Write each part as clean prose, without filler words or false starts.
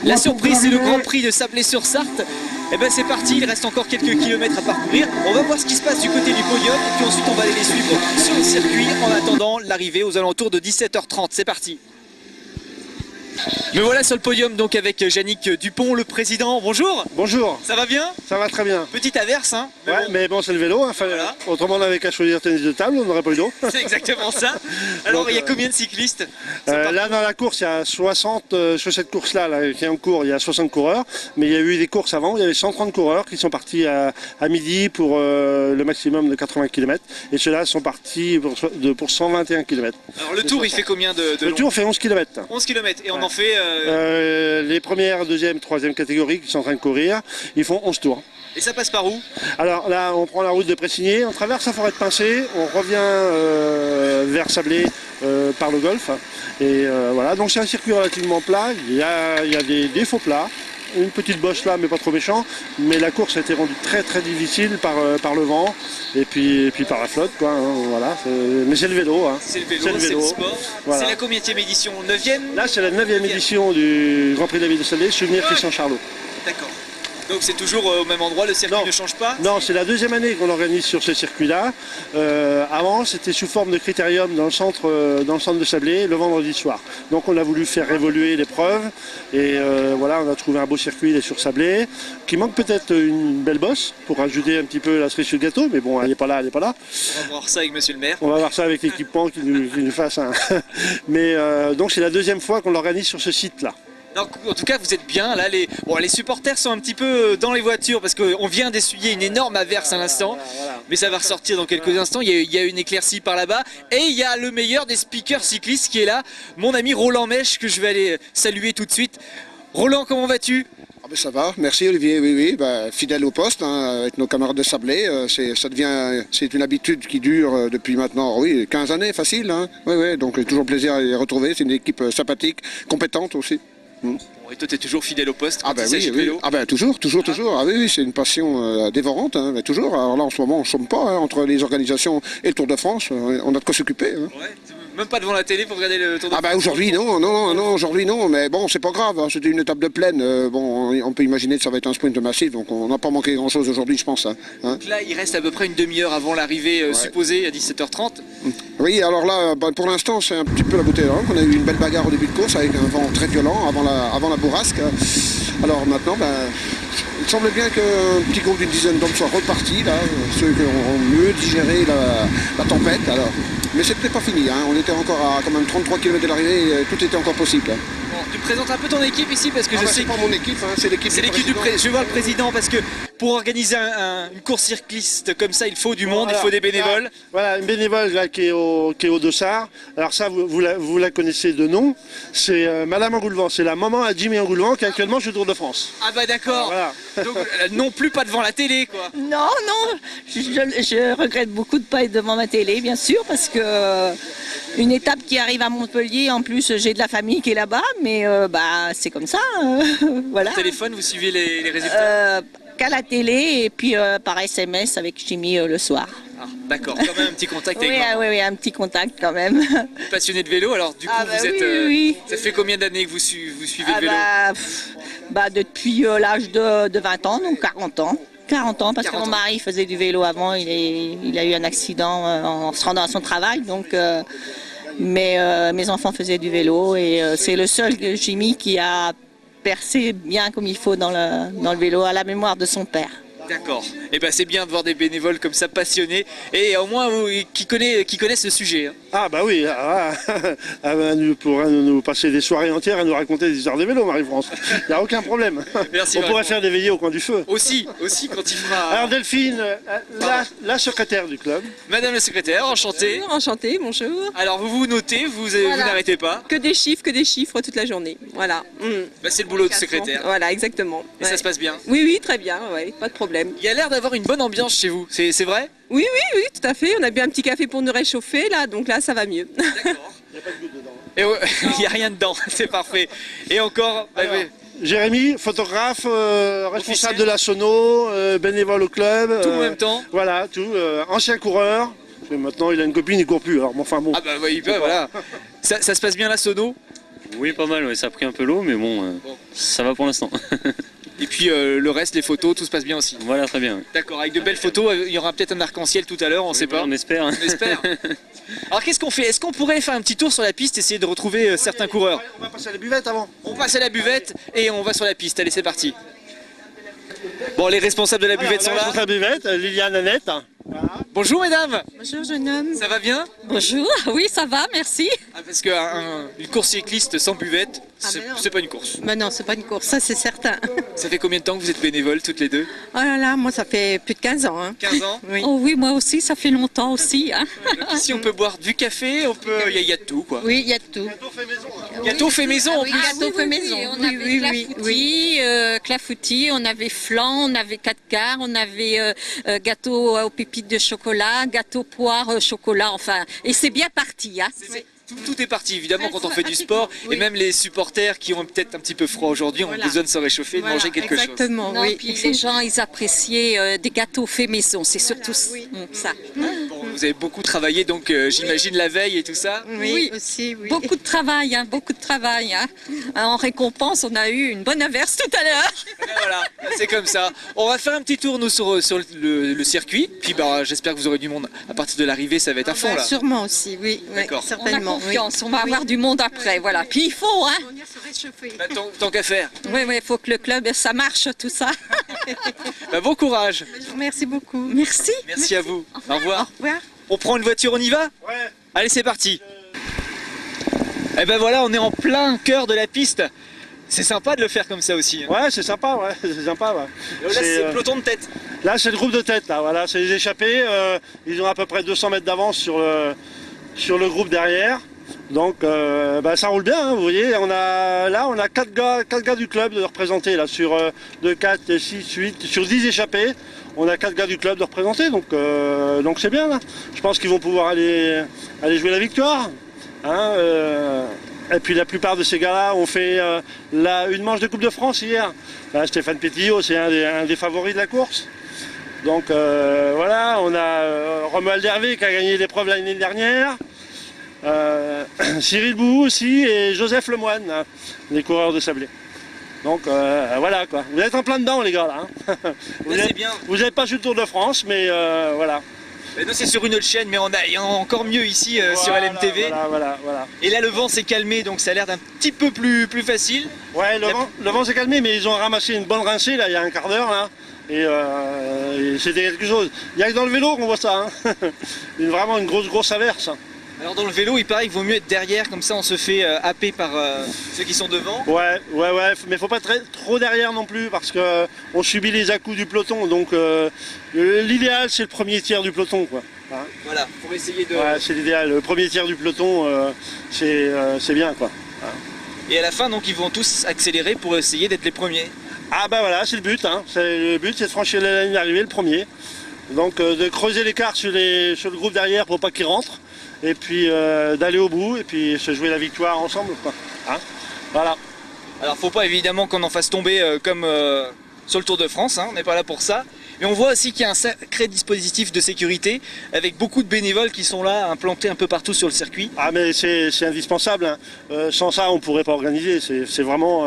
La surprise, c'est le Grand Prix de Sablé-sur-Sarthe. Et ben c'est parti, il reste encore quelques kilomètres à parcourir. On va voir ce qui se passe du côté du podium et puis ensuite on va aller les suivre sur le circuit en attendant l'arrivée aux alentours de 17h30. C'est parti. Me voilà sur le podium donc avec Yannick Dupont, le président. Bonjour. Bonjour. Ça va bien? Ça va très bien. Petite averse, hein. Mais bon, c'est le vélo. Hein. Voilà. Autrement, on n'avait qu'à choisir tennis de table, on n'aurait pas eu d'eau. C'est exactement ça. Alors, donc, il y a combien de cyclistes? Là, dans la course, il y a 60, sur cette course-là là, qui est en cours, il y a 60 coureurs. Mais il y a eu des courses avant, il y avait 130 coureurs qui sont partis à midi pour le maximum de 80 km. Et ceux-là sont partis pour 121 km. Alors, le tour, il fait combien de Le tour fait 11 km. 11 km. Et on en fait... les premières, deuxième, troisième catégories qui sont en train de courir, ils font 11 tours. Et ça passe par où? Alors là, on prend la route de Pressigné, on traverse la forêt de Pincé, on revient vers Sablé par le golfe. Et voilà, donc c'est un circuit relativement plat, il y a des faux plats. Une petite bosse là, mais pas trop méchant. Mais la course a été rendue très très difficile par le vent et puis par la flotte, quoi. Hein, voilà. Mais c'est le vélo. Hein. C'est le vélo, c'est le sport. Voilà. C'est la combienième édition? 9e? Là, c'est la 9e édition du Grand Prix de la Ville de Sablé, souvenir Christian Charlot. D'accord. Donc c'est toujours au même endroit, le circuit ne change pas? Non, c'est la deuxième année qu'on organise sur ce circuit-là. Avant, c'était sous forme de critérium dans le centre de Sablé, le vendredi soir. Donc on a voulu faire évoluer l'épreuve. Et voilà, on a trouvé un beau circuit là, sur Sablé, qui manque peut-être une belle bosse pour ajouter un petit peu la cerise sur le gâteau. Mais bon, elle n'est pas là, elle n'est pas là. On va voir ça avec monsieur le maire. On va voir ça avec l'équipement qui nous fasse un... Mais donc c'est la deuxième fois qu'on l'organise sur ce site-là. Donc, en tout cas, vous êtes bien. Là, les supporters sont un petit peu dans les voitures parce qu'on vient d'essuyer une énorme averse à l'instant. Voilà. Mais ça va ressortir dans quelques instants. Il y a une éclaircie par là-bas. Et il y a le meilleur des speakers cyclistes qui est là, mon ami Roland Mèche, que je vais aller saluer tout de suite. Roland, comment vas-tu? Ah ben ça va, merci Olivier, oui, bah, fidèle au poste, hein, avec nos camarades de Sablé, c'est une habitude qui dure depuis maintenant, 15 années, facile, hein. Oui, donc toujours plaisir à les retrouver, c'est une équipe sympathique, compétente aussi. Bon, et toi, tu es toujours fidèle au poste quand il s'agit s'agit de vélo? Ah ben toujours. Ah oui, c'est une passion dévorante, hein, mais toujours. Alors là, en ce moment, on ne chôme pas, hein, entre les organisations et le Tour de France, on a de quoi s'occuper. Hein. Ouais, même pas devant la télé pour regarder le Tour de France? Ah ben aujourd'hui, non, aujourd'hui non, mais bon, c'est pas grave, hein, c'était une étape de plaine, bon, on peut imaginer que ça va être un sprint massif, donc on n'a pas manqué grand-chose aujourd'hui, je pense. Hein. Donc là, il reste à peu près une demi-heure avant l'arrivée supposée à 17h30. Oui, alors là, pour l'instant, c'est un petit peu la bouteille. Hein. On a eu une belle bagarre au début de course avec un vent très violent avant la bourrasque. Alors maintenant, il semble bien qu'un petit groupe d'une dizaine d'hommes soit reparti, là, ceux qui ont mieux digéré la tempête. Alors. Mais c'était pas fini, hein. On était encore à quand même 33 km de l'arrivée, et tout était encore possible. Hein. Bon, tu présentes un peu ton équipe ici parce que je sais c'est pas mon équipe, hein, c'est l'équipe du président. Je vois le président parce que pour organiser une course cycliste comme ça, il faut du monde, il faut des bénévoles. Voilà, une bénévole là, qui est au Dossard. Alors ça, vous la connaissez de nom. C'est Madame Engoulevent, c'est la maman à Jimmy Engoulevent qui est actuellement sur le Tour de France. Ah bah d'accord. Voilà. Donc non plus pas devant la télé, quoi. Non, je regrette beaucoup de ne pas être devant ma télé, bien sûr, parce que une étape qui arrive à Montpellier, en plus j'ai de la famille qui est là-bas, mais c'est comme ça, voilà. Au téléphone, vous suivez les résultats? Qu'à la télé et puis par SMS avec Jimmy le soir. Ah, d'accord, quand même un petit contact avec moi. Oui, un petit contact quand même. Passionné de vélo, alors du coup vous êtes... Oui. Ça fait combien d'années que vous suivez le vélo? Depuis l'âge de 20 ans, donc 40 ans. 40 ans, parce que mon mari faisait du vélo avant, il a eu un accident en se rendant à son travail, donc... Mais mes enfants faisaient du vélo et c'est le seul Jimmy qui a percé bien comme il faut dans le vélo à la mémoire de son père. D'accord. Et ben c'est bien de voir des bénévoles comme ça passionnés et au moins qui connaissent le sujet. Hein. Ah bah oui, elle pourrait nous passer des soirées entières à nous raconter des histoires de vélo, Marie-France. Il n'y a aucun problème. Merci. On pourrait faire des veillées au coin du feu. Aussi quand il fera... Alors Delphine, la secrétaire du club. Madame la secrétaire, enchantée. Bonjour, enchantée, bonjour. Alors vous notez, vous n'arrêtez pas. Que des chiffres toute la journée, voilà. Bah, c'est le boulot de secrétaire. Voilà, exactement. Et ça se passe bien? Oui, très bien, pas de problème. Il y a l'air d'avoir une bonne ambiance chez vous, c'est vrai? Oui, tout à fait. On a bu un petit café pour nous réchauffer, là, donc là, ça va mieux. D'accord. Il n'y a pas de goutte dedans. Il n'y a rien dedans, c'est parfait. Et encore... Jérémy, photographe, responsable de la Sono, bénévole au club. Tout en même temps. Voilà, tout. Ancien coureur. Maintenant, il a une copine, il ne court plus. Alors, enfin bon. Ah bah oui, voilà. Ça se passe bien la Sono? Oui, pas mal, ouais. Ça a pris un peu l'eau, mais bon, ça va pour l'instant. Et puis le reste, les photos, tout se passe bien aussi. Voilà, très bien. D'accord, avec de belles photos, il y aura peut-être un arc-en-ciel tout à l'heure, on ne sait pas. On espère. On espère. Alors qu'est-ce qu'on fait? Est-ce qu'on pourrait faire un petit tour sur la piste, essayer de retrouver certains coureurs? On va passer à la buvette avant. On passe à la buvette et on va sur la piste. Allez, c'est parti. Bon, les responsables de la buvette sont là. La buvette, Liliane, Annette. Bonjour mesdames. Bonjour jeune homme. Ça va bien? Bonjour, oui ça va, merci. Parce qu'une course cycliste sans buvette, mais non. c'est pas une course. Mais non, c'est pas une course, ça c'est certain. Ça fait combien de temps que vous êtes bénévoles toutes les deux? Oh là là, moi ça fait plus de 15 ans. Hein. 15 ans. Oui. Oh oui, moi aussi, ça fait longtemps aussi. Hein. Donc ici on peut boire du café, il y a de tout quoi. Oui, il y a de tout. Gâteau fait maison en Oui, plus. gâteau fait maison. On avait clafoutis, on avait flan, on avait 4 quarts, on avait gâteau aux pépites de chocolat, gâteau poire chocolat, enfin, et c'est bien parti. Hein. Tout est parti évidemment quand on fait du sport et même les supporters qui ont peut-être un petit peu froid aujourd'hui ont besoin de se réchauffer, de manger quelque chose. Exactement, Non, oui. puis les gens, ils appréciaient des gâteaux faits maison, c'est surtout ça. Bon, vous avez beaucoup travaillé donc j'imagine la veille et tout ça. Oui, aussi, oui. Beaucoup de travail, hein, beaucoup de travail. Hein. En récompense, on a eu une bonne averse tout à l'heure. Et voilà, c'est comme ça. On va faire un petit tour nous sur le circuit, puis j'espère que vous aurez du monde à partir de l'arrivée, ça va être à fond là. Sûrement aussi, oui. D'accord. Oui, On a certainement. confiance, on va avoir du monde après, voilà. Puis il faut, hein. Tant qu'à faire. Oui, il faut que le club, ça marche, tout ça. Bon courage. Merci beaucoup. Merci. Merci à vous. Au revoir. Au revoir. On prend une voiture, on y va? Ouais. Allez, c'est parti. Et ben voilà, on est en plein cœur de la piste. C'est sympa de le faire comme ça aussi. Ouais, c'est sympa, ouais. C'est sympa, ouais. Là, c'est le peloton de tête. Là, c'est le groupe de tête, là, voilà, c'est les échappés. Ils ont à peu près 200 mètres d'avance sur le groupe derrière. Donc, ça roule bien, hein, vous voyez. On a 4 gars du club de représenter, là, sur 2, 4, 6, 8, sur 10 échappés. On a 4 gars du club de représenter, donc c'est bien, là. Je pense qu'ils vont pouvoir aller jouer la victoire. Hein, et puis la plupart de ces gars-là ont fait une manche de Coupe de France hier. Stéphane Pétillot, c'est un des favoris de la course. Donc voilà, on a Romuald Hervé qui a gagné l'épreuve l'année dernière. Cyril Bou aussi et Joseph Lemoine, hein, les coureurs de sablé. Donc voilà quoi. Vous êtes en plein dedans les gars là. Hein. Vous n'êtes pas sur le Tour de France, mais voilà. Nous c'est sur une autre chaîne, mais il y a encore mieux ici sur LMTV. Voilà. Et là le vent s'est calmé, donc ça a l'air d'un petit peu plus facile. Ouais, le vent s'est calmé, mais ils ont ramassé une bonne rincée là il y a un quart d'heure là. Et c'était quelque chose. Il n'y a que dans le vélo qu'on voit ça. Hein. Vraiment une grosse averse. Alors dans le vélo, il paraît qu'il vaut mieux être derrière, comme ça on se fait happer par ceux qui sont devant. Ouais, mais faut pas être trop derrière non plus parce que on subit les à-coups du peloton. Donc l'idéal c'est le premier tiers du peloton quoi. Hein. Voilà, pour essayer de. Ouais, c'est l'idéal. Le premier tiers du peloton, c'est bien quoi. Hein. Et à la fin, donc ils vont tous accélérer pour essayer d'être les premiers. Ah bah voilà, c'est le but. Hein. Le but c'est de franchir la ligne d'arrivée le premier. Donc de creuser l'écart sur le groupe derrière pour pas qu'ils rentrent. Et puis d'aller au bout et puis se jouer la victoire ensemble quoi. Hein, voilà. Alors faut pas évidemment qu'on en fasse tomber comme sur le Tour de France, hein, on n'est pas là pour ça. Mais on voit aussi qu'il y a un sacré dispositif de sécurité avec beaucoup de bénévoles qui sont là implantés un peu partout sur le circuit. Ah mais c'est indispensable, hein. Sans ça on ne pourrait pas organiser, c'est vraiment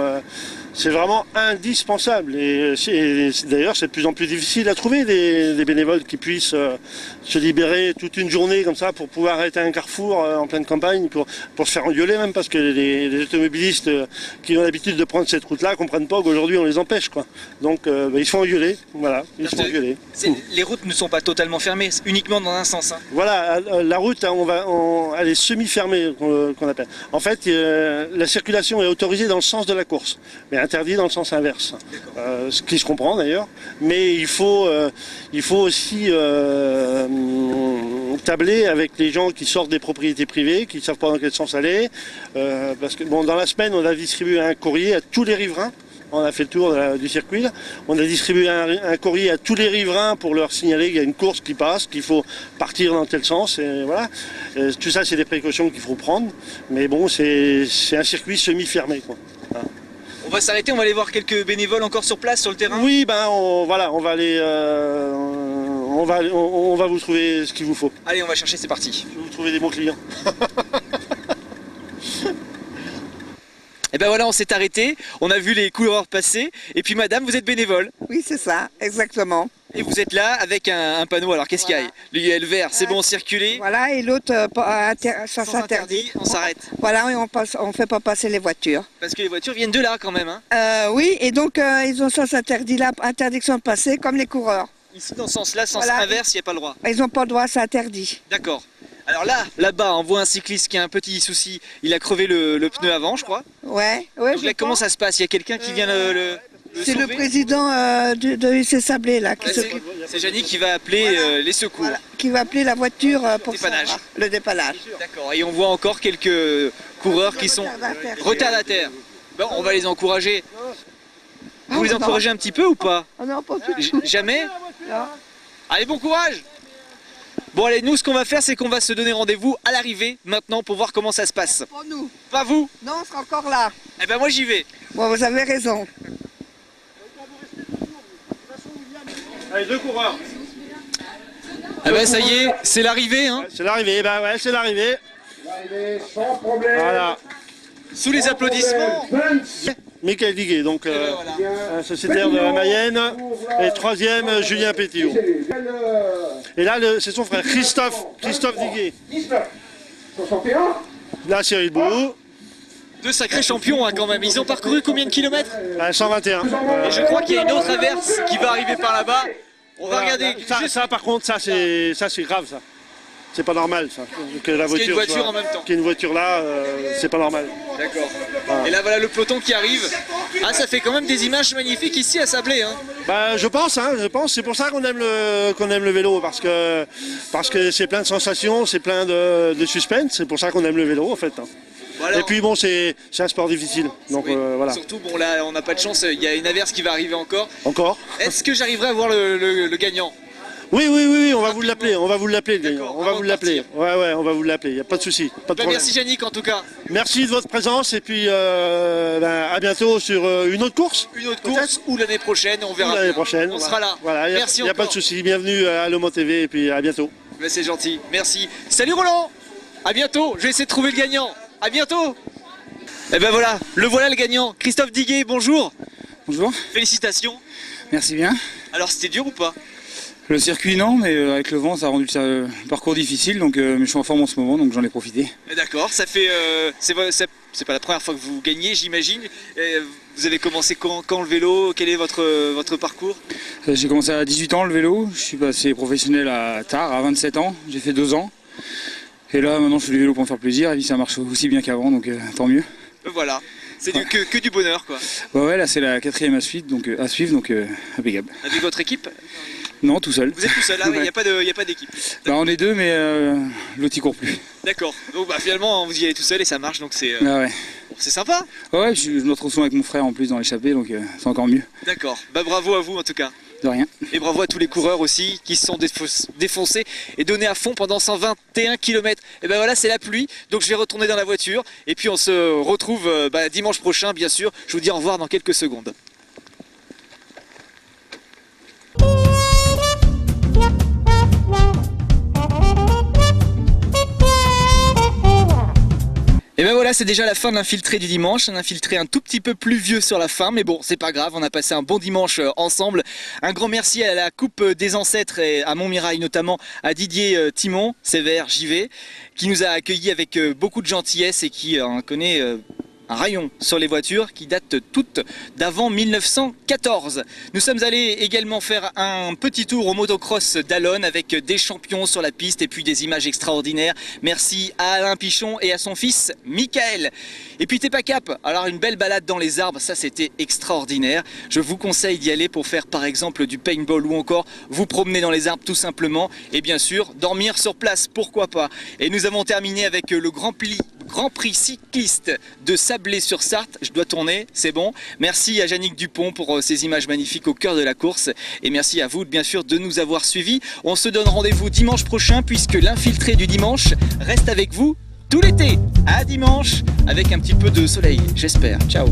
indispensable et d'ailleurs c'est de plus en plus difficile à trouver des bénévoles qui puissent se libérer toute une journée comme ça pour pouvoir arrêter un carrefour en pleine campagne pour se faire engueuler même parce que les automobilistes qui ont l'habitude de prendre cette route là comprennent pas qu'aujourd'hui on les empêche quoi. Donc ils se font engueuler, voilà, ils se font engueuler. Les routes ne sont pas totalement fermées, uniquement dans un sens. Hein. Voilà, la route hein, elle est semi-fermée qu'on appelle. En fait la circulation est autorisée dans le sens de la course. Mais interdit dans le sens inverse, ce qui se comprend d'ailleurs, mais il faut aussi tabler avec les gens qui sortent des propriétés privées, qui ne savent pas dans quel sens aller, parce que dans la semaine on a distribué un courrier à tous les riverains, on a fait le tour du circuit, on a distribué un courrier à tous les riverains pour leur signaler qu'il y a une course qui passe, qu'il faut partir dans tel sens, et voilà. Tout ça c'est des précautions qu'il faut prendre, mais bon c'est un circuit semi-fermé quoi. Voilà. On va s'arrêter, on va aller voir quelques bénévoles encore sur place, sur le terrain. Oui, on va aller, on va vous trouver ce qu'il vous faut. Allez, on va chercher, c'est parti. Je vais vous trouver des bons clients. Et ben voilà, on s'est arrêté, on a vu les coureurs passer, et puis madame, vous êtes bénévole. Oui, c'est ça, exactement. Et vous êtes là avec un panneau, alors qu'est-ce qu'il y a? Le vert, c'est bon, circuler. Voilà, et l'autre, ça s'interdit. On s'arrête. Voilà, et on ne fait pas passer les voitures. Parce que les voitures viennent de là quand même. Hein. Oui, et donc ils ont sens interdit là, interdiction de passer, comme les coureurs. Ici, dans ce sens-là, sens Voilà. inverse, il n'y a pas le droit. Ils n'ont pas le droit, c'est interdit. D'accord. Alors là-bas, on voit un cycliste qui a un petit souci. Il a crevé le pneu avant, je crois. Ouais. Donc là, comment ça se passe? Il y a quelqu'un qui vient le C'est le sauver président de UC Sablé là, qui Ouais, s'occupe. c'est Janie qui va appeler les secours. Voilà, qui va appeler la voiture pour Dépannage. le dépannage. D'accord. Et on voit encore quelques coureurs qui sont retardataires. Bon, on va les encourager. Vous les encouragez un petit peu ou pas? Ah non, pas tout. Jamais? Non. Allez, bon courage! Bon allez, nous ce qu'on va faire, c'est qu'on va se donner rendez-vous à l'arrivée maintenant pour voir comment ça se passe. Pour nous. Pas vous? Non, on sera encore là. Eh ben moi j'y vais. Bon, vous avez raison. Allez, 2 coureurs. Ah ben ça y est, c'est l'arrivée hein. C'est l'arrivée, bah ouais, c'est l'arrivée. Voilà. Sous les applaudissements. Michael Diguet, donc un sociétaire de la Mayenne, et 3e Julien Pétillon. Et là, c'est son frère Christophe Diguet. Là, Cyril Bou. Deux sacrés champions hein, quand même. Ils ont parcouru combien de kilomètres? 121. Et je crois qu'il y a une autre averse qui va arriver par là-bas. On va regarder. Ça, par contre, ça c'est grave ça. C'est pas normal ça. Que la qu'il y ait une voiture soit- en même temps. Qu'il y ait une voiture là, c'est pas normal. D'accord. Et là voilà le peloton qui arrive. Ah ça fait quand même des images magnifiques ici à Sablé hein. Bah, je pense. C'est pour ça qu'on aime le vélo, parce que c'est plein de sensations, c'est plein de suspense. C'est pour ça qu'on aime le vélo en fait. Voilà. Et puis bon, c'est un sport difficile. Donc Oui. voilà. Surtout bon là on n'a pas de chance, il y a une averse qui va arriver encore. Encore. Est-ce que j'arriverai à voir le gagnant? Oui, on va vous l'appeler, le gagnant. D'accord, On va avant vous de l'appeler. Ouais, on va vous l'appeler. Y a pas de souci, pas de problème. Merci Yannick en tout cas. Merci de votre présence et puis à bientôt sur une autre course. Une autre course ou l'année prochaine, on verra. L'année bien. prochaine. On sera là. Voilà, Merci y a pas de encore. souci. Bienvenue à Lomo TV et puis à bientôt. Ben, c'est gentil, merci. Salut Roland. À bientôt, je vais essayer de trouver le gagnant. À bientôt. Et ben voilà le gagnant. Christophe Diguet, bonjour. Bonjour, Félicitations. merci bien. Alors c'était dur ou pas? Le circuit non, mais avec le vent ça a rendu le parcours difficile, donc mais je suis en forme en ce moment, donc j'en ai profité. D'accord, ça fait c'est pas la première fois que vous gagnez, j'imagine. Vous avez commencé quand le vélo? Quel est votre parcours? J'ai commencé à 18 ans le vélo, je suis passé professionnel tard, à 27 ans, j'ai fait 2 ans. Et là maintenant je fais du vélo pour me faire plaisir, et puis ça marche aussi bien qu'avant, donc tant mieux. Voilà, c'est que du bonheur quoi. Ouais, là c'est la 4e à suivre, donc impeccable. Avec votre équipe? Non, tout seul. Vous êtes tout seul, il n'y a pas d'équipe. Bah, on est 2, mais l'autre il court plus. D'accord, donc finalement vous y allez tout seul et ça marche, donc c'est Ah ouais. sympa. Ouais, je me retrouve souvent avec mon frère en plus dans l'échappée, donc c'est encore mieux. D'accord, bravo à vous en tout cas. De rien. Et bravo à tous les coureurs aussi qui se sont défoncés et donnés à fond pendant 121 km. Et ben voilà, c'est la pluie, donc je vais retourner dans la voiture et puis on se retrouve dimanche prochain bien sûr. Je vous dis au revoir dans quelques secondes. Et ben voilà, c'est déjà la fin de l'infiltré du dimanche, un infiltré un tout petit peu plus vieux sur la fin, mais bon, c'est pas grave, on a passé un bon dimanche ensemble. Un grand merci à la Coupe des Ancêtres et à Montmirail notamment, à Didier Timon, Sévère, JV, qui nous a accueillis avec beaucoup de gentillesse et qui en connaît un rayon sur les voitures qui date toutes d'avant 1914. Nous sommes allés également faire un petit tour au motocross d'Allonne avec des champions sur la piste et puis des images extraordinaires. Merci à Alain Pichon et à son fils Michael. Et puis Tepa Cap, alors une belle balade dans les arbres, ça c'était extraordinaire. Je vous conseille d'y aller pour faire par exemple du paintball ou encore vous promener dans les arbres tout simplement. Et bien sûr, dormir sur place, pourquoi pas. Et nous avons terminé avec le Grand Prix cycliste de Sablé-sur-Sarthe. Je dois tourner, c'est bon. Merci à Yannick Dupont pour ces images magnifiques au cœur de la course. Et merci à vous, bien sûr, de nous avoir suivis. On se donne rendez-vous dimanche prochain puisque l'infiltré du dimanche reste avec vous tout l'été. À dimanche, avec un petit peu de soleil, j'espère. Ciao.